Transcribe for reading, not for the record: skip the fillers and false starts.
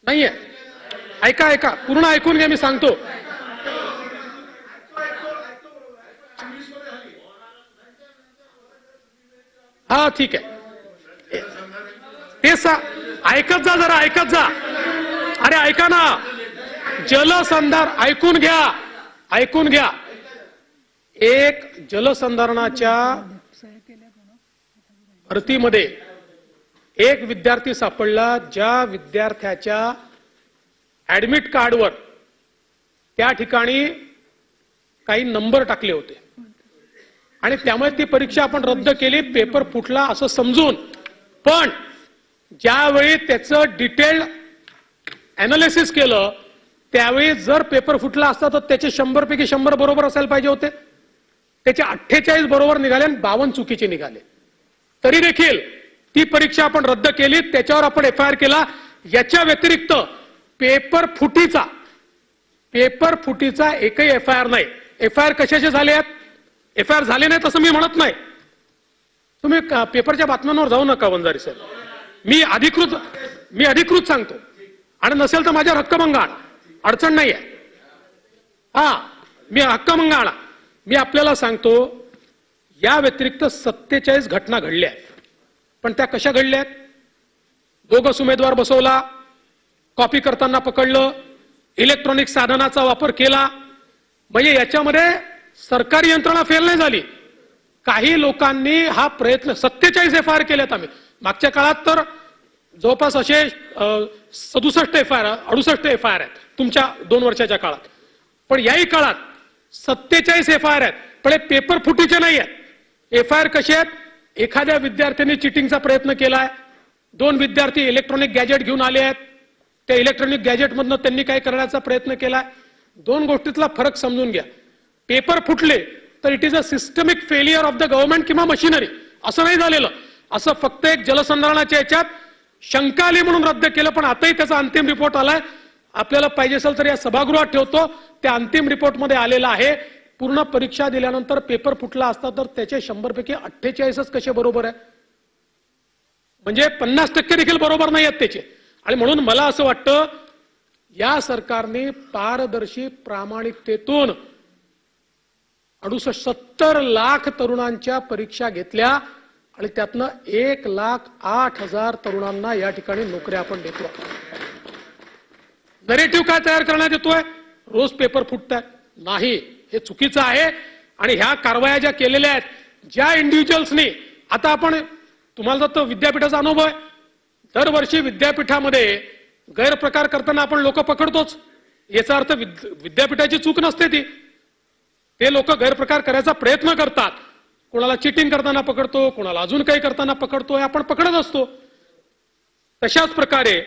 नाहीये. ऐका ऐका, पूर्ण ऐकून घ्या, मी सांगतो. हा ठीक आहे, ते ऐकत जा जरा, ऐकत जा. अरे ऐका ना, जलसंधारण ऐकून घ्या, ऐकून घ्या. एक जलसंधारणाच्या भरतीमध्ये एक विद्यार्थी सापडला, ज्या विद्यार्थ्याच्या ऍडमिट कार्डवर त्या ठिकाणी काही नंबर टाकले होते आणि त्यामुळे ती परीक्षा आपण रद्द केली, पेपर फुटला असं समजून. पण ज्यावेळी त्याचं डिटेल अनालिसिस केलं त्यावेळी जर पेपर फुटला असता तर त्याचे 100 पैकी 100 बरोबर असायला पाहिजे होते. त्याचे 48 बरोबर निघाले आणि 52 चुकीचे निघाले. तरी देखील ती परीक्षा आपण रद्द केली, त्याच्यावर आपण FIR केला. याच्या व्यतिरिक्त पेपर फुटीचा एकही FIR नाही. FIR कशाचे झाले आहेत? FIR झाले नाहीत असं मी म्हणत नाही. तुम्ही पेपरच्या बातम्यांवर जाऊ नका वंजारी सर. मी अधिकृत सांगतो, आणि नसेल तर माझ्यावर हक्कभंग आणा, अडचण नाही आहे. मी हक्कभंग आणा. मी आपल्याला सांगतो, या व्यतिरिक्त 47 घटना घडल्या आहेत. पण त्या कशा घडल्या आहेत? बोगस उमेदवार बसवला, कॉपी करताना पकडलं, इलेक्ट्रॉनिक साधनाचा वापर केला. म्हणजे याच्यामध्ये सरकारी यंत्रणा फेल नाही झाली. काही लोकांनी हा प्रयत्न, 47 FIR केलेत आम्ही. मागच्या काळात तर जवळपास असे 67 FIR 68 FIR आहेत तुमच्या 2 वर्षाच्या काळात. पण याही काळात 47 FIR आहेत. पण हे पेपर फुटीचे नाही आहेत. FIR कसे आहेत? एखाद्या विद्यार्थ्यांनी चिटिंगचा प्रयत्न केलाय, 2 विद्यार्थी इलेक्ट्रॉनिक गॅजेट घेऊन आले आहेत, त्या इलेक्ट्रॉनिक गॅजेटमधनं त्यांनी काय करण्याचा प्रयत्न केलाय. 2 गोष्टीतला फरक समजून घ्या. पेपर फुटले तर it is a systemic failure of the government किंवा मशिनरी, असं नाही झालेलं. असं फक्त एक जलसंधारणाच्या याच्यात शंका आली म्हणून रद्द केलं. पण आताही त्याचा अंतिम रिपोर्ट आलाय. आपल्याला पाहिजे असेल तर या सभागृहात ठेवतो. त्या अंतिम रिपोर्टमध्ये आलेला आहे. पूर्ण परीक्षा दिल्यानंतर पेपर फुटला असता तर त्याचे 100 पैकी 48च कसे बरोबर आहे? म्हणजे 50% देखील बरोबर नाही आहेत त्याचे. आणि म्हणून मला असं वाटतं, या सरकारने पारदर्शी प्रामाणिकतेतून 70 लाख तरुणांच्या परीक्षा घेतल्या आणि त्यातनं 1,08,000 तरुणांना या ठिकाणी नोकऱ्या आपण देतो. नरेटिव्ह काय तयार करण्यात येतोय? रोज पेपर फुटतात. नाही, हे चुकीचं आहे. आणि ह्या कारवाया ज्या केलेल्या आहेत, ज्या इंडिव्हिज्युअल्सनी, आता आपण, तुम्हाला तर विद्यापीठाचा अनुभव आहे, दरवर्षी विद्यापीठामध्ये गैरप्रकार करताना आपण लोक पकडतोच. याचा अर्थ विद्यापीठाची चूक नसते ती. ते लोक गैरप्रकार करायचा प्रयत्न करतात. कोणाला चिटिंग करताना पकडतो, कोणाला अजून काही करताना पकडतो, आपण पकडत असतो. तशाच प्रकारे